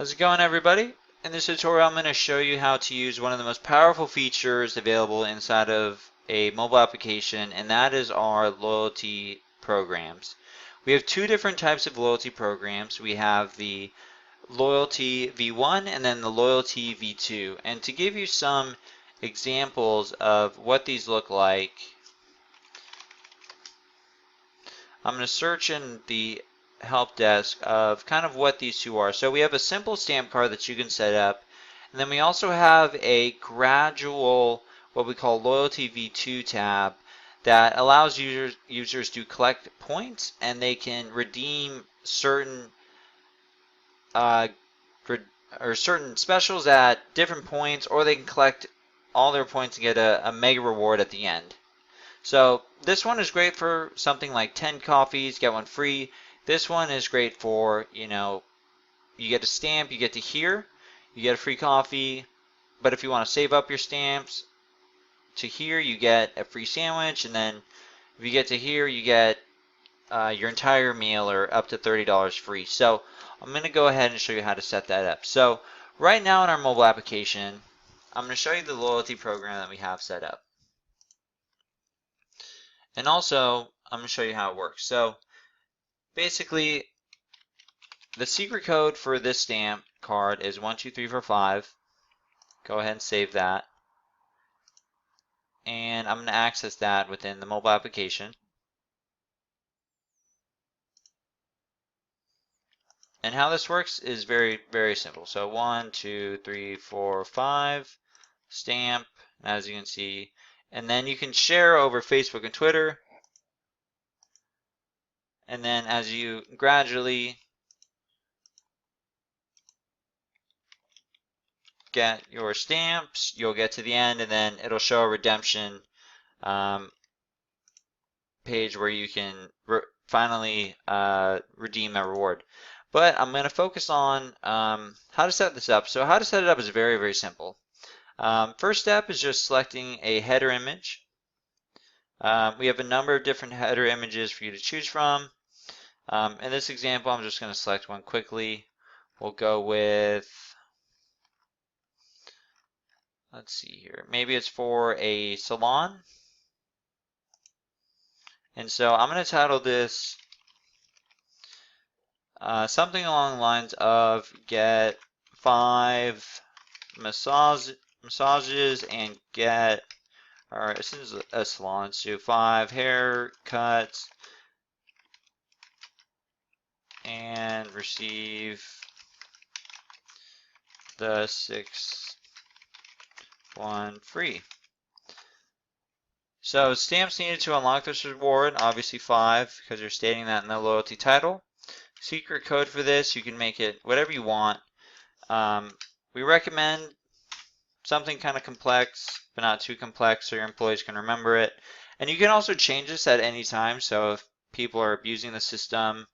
How's it going, everybody? In this tutorial I'm going to show you how to use one of the most powerful features available inside of a mobile application, and that is our loyalty programs. We have two different types of loyalty programs. We have the Loyalty V1 and then the Loyalty V2. And to give you some examples of what these look like, I'm going to search in the help desk of kind of what these two are. So we have a simple stamp card that you can set up, and then we also have a gradual, what we call Loyalty V2 tab, that allows users to collect points, and they can redeem certain certain specials at different points, or they can collect all their points and get a mega reward at the end. So this one is great for something like 10 coffees, get one free. This one is great for, you get a stamp, you get to here, you get a free coffee. But if you want to save up your stamps to here, you get a free sandwich. And then if you get to here, you get your entire meal, or up to $30 free. So I'm going to go ahead and show you how to set that up. So right now in our mobile application, I'm going to show you the loyalty program that we have set up. And also, I'm going to show you how it works. So basically, the secret code for this stamp card is 12345. Go ahead and save that. And I'm going to access that within the mobile application. And how this works is very, very simple. So 1, 2, 3, 4, 5, stamp, as you can see. And then you can share over Facebook and Twitter. And then as you gradually get your stamps, you'll get to the end, and then it'll show a redemption page where you can finally redeem a reward. But I'm going to focus on how to set this up. So how to set it up is very, very simple. First step is just selecting a header image. We have a number of different header images for you to choose from. In this example, I'm just going to select one quickly. We'll go with, let's see here, maybe it's for a salon. And so I'm going to title this something along the lines of get 5 massages and get, or this is a salon, let's do 5 haircuts and receive the 6th one free. So stamps needed to unlock this reward, obviously 5, because you're stating that in the loyalty title. Secret code for this, you can make it whatever you want. We recommend something kind of complex, but not too complex, so your employees can remember it. And you can also change this at any time. So if people are abusing the system,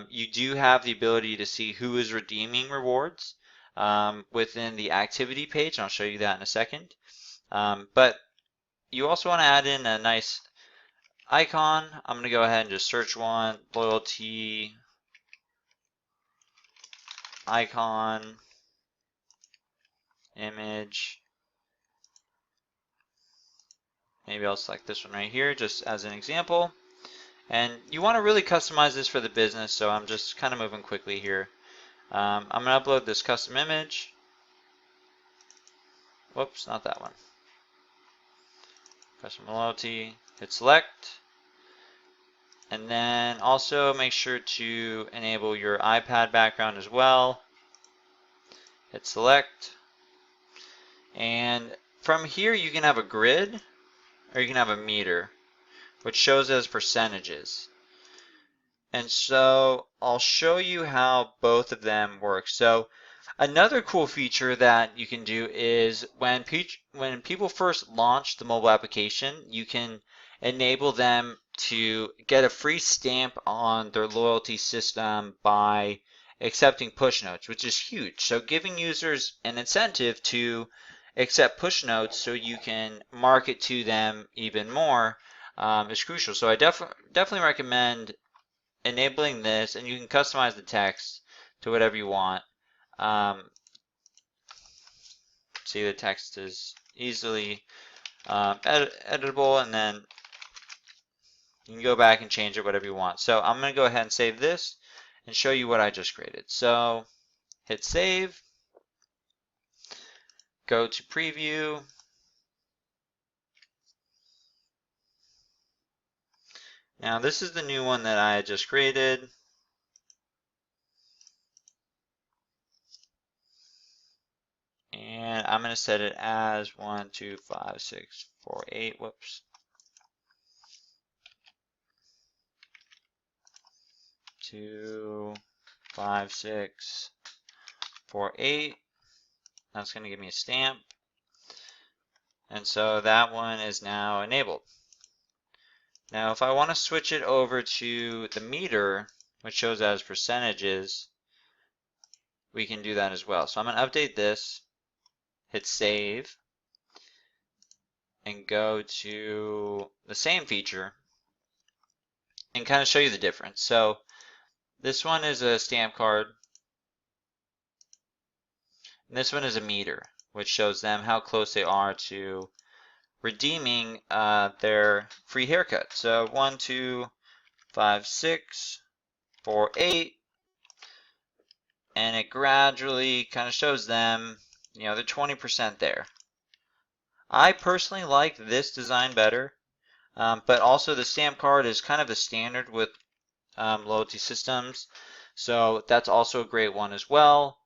you do have the ability to see who is redeeming rewards within the activity page, and I'll show you that in a second. But you also want to add in a nice icon. I'm going to go ahead and just search one, loyalty icon, image. Maybe I'll select this one right here just as an example. And you want to really customize this for the business, so I'm just kind of moving quickly here. I'm going to upload this custom image. Whoops, not that one. Custom loyalty, hit select. And then also make sure to enable your iPad background as well. Hit select. And from here you can have a grid, or you can have a meter, which shows as percentages. And so I'll show you how both of them work. So another cool feature that you can do is when people first launch the mobile application, you can enable them to get a free stamp on their loyalty system by accepting push notes, which is huge. So giving users an incentive to accept push notes so you can market to them even more is crucial. So I definitely recommend enabling this, and you can customize the text to whatever you want. See, the text is easily editable, and then you can go back and change it whatever you want. So I'm going to go ahead and save this and show you what I just created. So hit save, go to preview, now this is the new one that I just created. And I'm going to set it as 1, 2, 5, 6, 4, 8. Whoops. 2, 5, 6, 4, 8. That's going to give me a stamp. And so that one is now enabled. Now if I want to switch it over to the meter, which shows as percentages, we can do that as well. So I'm going to update this, hit save, and go to the same feature and kind of show you the difference. So this one is a stamp card, and this one is a meter, which shows them how close they are to redeeming their free haircut. So 1, 2, 5, 6, 4, 8, and it gradually kind of shows them, you know, they're 20% there. I personally like this design better, but also the stamp card is kind of the standard with loyalty systems, so that's also a great one as well.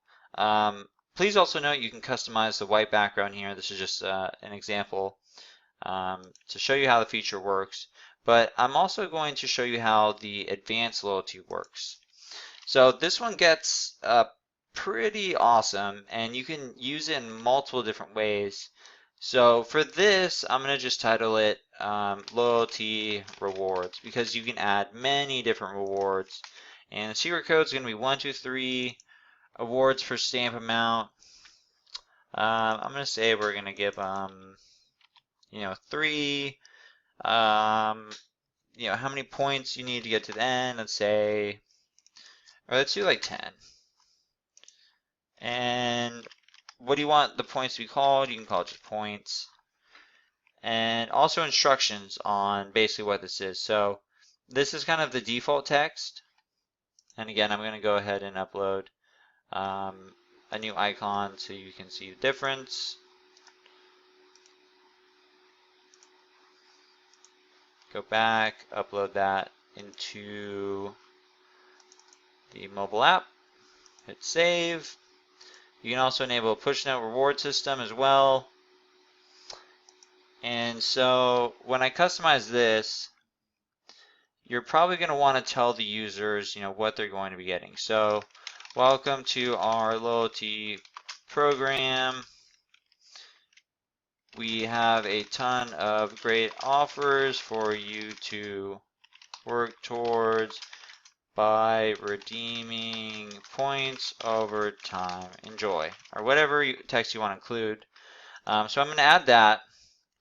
Please also note you can customize the white background here. This is just an example to show you how the feature works, but I'm also going to show you how the advanced loyalty works. So this one gets pretty awesome, and you can use it in multiple different ways. So for this, I'm going to just title it Loyalty Rewards, because you can add many different rewards. And the secret code is going to be 1, 2, 3 awards per stamp amount. I'm going to say we're going to give 3. How many points you need to get to the end? Let's say, or let's do like 10. And what do you want the points to be called? You can call it just points. And also instructions on basically what this is. So this is kind of the default text. And again, I'm going to go ahead and upload a new icon so you can see the difference. Go back, upload that into the mobile app, hit save. You can also enable a push note reward system as well. And so when I customize this, you're probably going to want to tell the users, what they're going to be getting. So, welcome to our loyalty program. We have a ton of great offers for you to work towards by redeeming points over time. Enjoy, or whatever text you want to include. So I'm going to add that.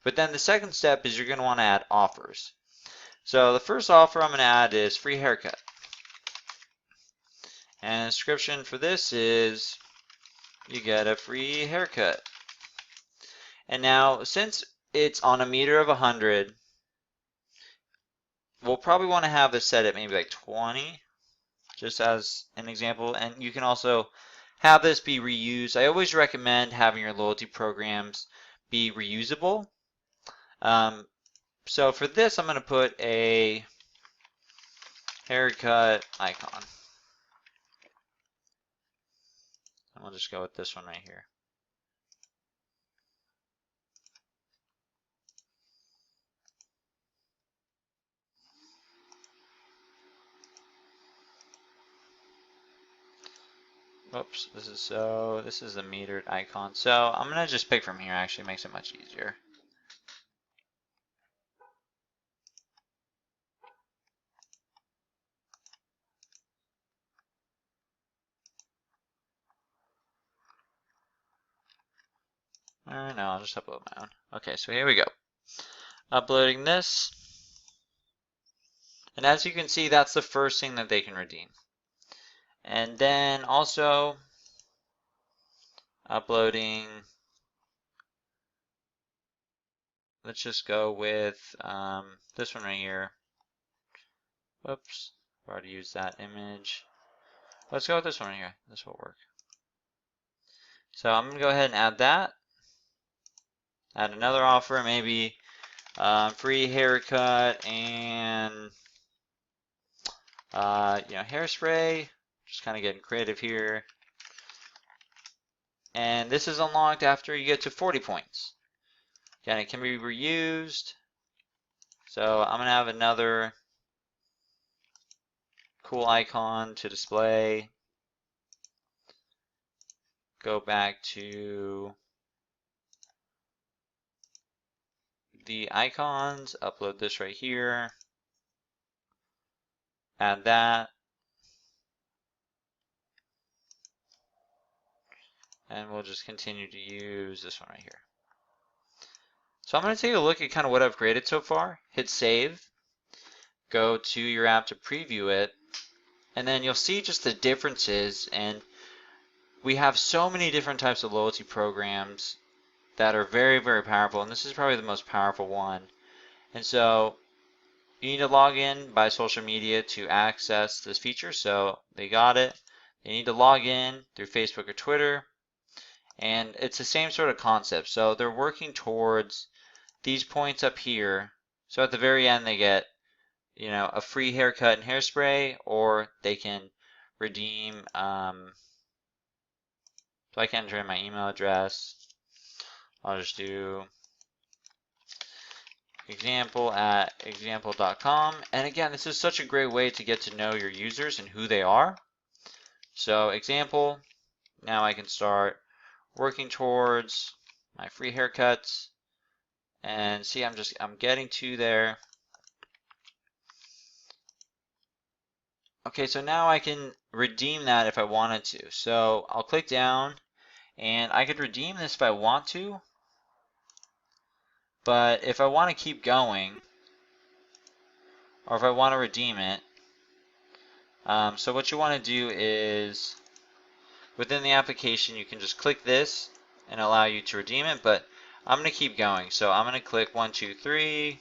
But then the second step is you're going to want to add offers. So the first offer I'm going to add is free haircut. And the description for this is you get a free haircut. And now since it's on a meter of 100, we'll probably want to have this set at maybe like 20, just as an example. And you can also have this be reused. I always recommend having your loyalty programs be reusable. So for this, I'm going to put a haircut icon. And we'll just go with this one right here. Oops, this is the metered icon. So I'm going to just pick from here, actually makes it much easier. No, I'll just upload my own. Okay, so here we go. Uploading this. And as you can see, that's the first thing that they can redeem. And then also, Uploading. Let's just go with this one right here. Whoops, I've already used that image. Let's go with this one right here. This will work. So I'm going to go ahead and add that. Add another offer, maybe free haircut and hairspray. Just kind of getting creative here. And this is unlocked after you get to 40 points. Again, it can be reused. So I'm going to have another cool icon to display. Go back to the icons, upload this right here, add that, and we'll just continue to use this one right here. So I'm going to take a look at kind of what I've created so far. Hit save, go to your app to preview it, and then you'll see just the differences. And we have so many different types of loyalty programs that are very, very powerful, and this is probably the most powerful one. And so you need to log in by social media to access this feature, so they got it. They need to log in through Facebook or Twitter, and it's the same sort of concept. So they're working towards these points up here. So at the very end they get, a free haircut and hairspray, or they can redeem, so I can enter in my email address. I'll just do example@example.com. And again, this is such a great way to get to know your users and who they are. So example, now I can start working towards my free haircuts, and see I'm getting to there. Okay, so now I can redeem that if I wanted to. So I'll click down and I could redeem this if I want to, but if I want to keep going, or if I want to redeem it, so what you want to do is within the application you can just click this and allow you to redeem it, but I'm going to keep going. So I'm going to click 1, 2, 3,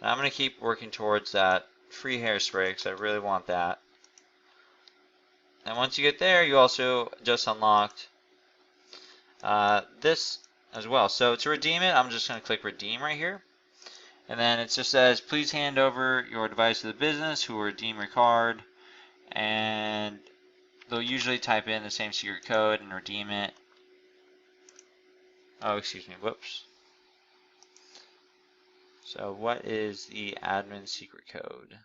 and I'm going to keep working towards that free hairspray because I really want that. And once you get there, you also just unlocked this as well. So to redeem it, I'm just going to click redeem right here. And then it just says, please hand over your device to the business who will redeem your card. And they'll usually type in the same secret code and redeem it. Oh, excuse me, whoops. So what is the admin secret code?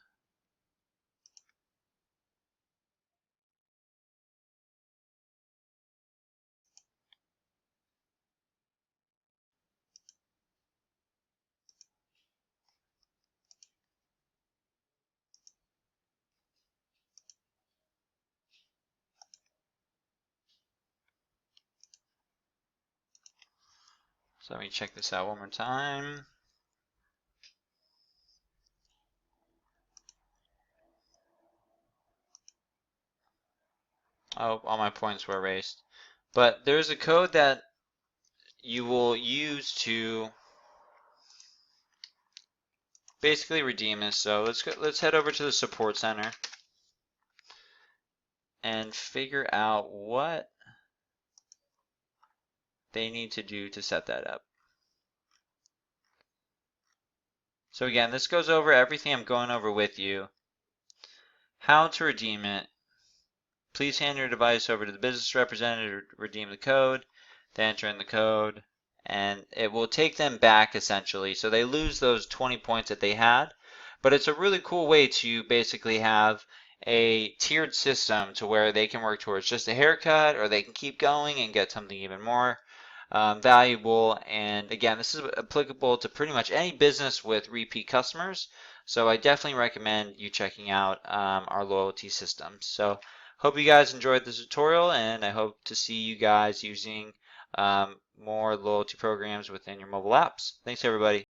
So let me check this out one more time. Oh, all my points were erased. But there's a code that you will use to basically redeem this. So let's head over to the support center and figure out what they need to do to set that up. So again, this goes over everything I'm going over with you. How to redeem it. Please hand your device over to the business representative to redeem the code. They enter in the code, and it will take them back essentially. So they lose those 20 points that they had, but it's a really cool way to basically have a tiered system to where they can work towards just a haircut, or they can keep going and get something even more valuable. And again, this is applicable to pretty much any business with repeat customers. So I definitely recommend you checking out our loyalty systems. So hope you guys enjoyed this tutorial, and I hope to see you guys using more loyalty programs within your mobile apps. Thanks everybody.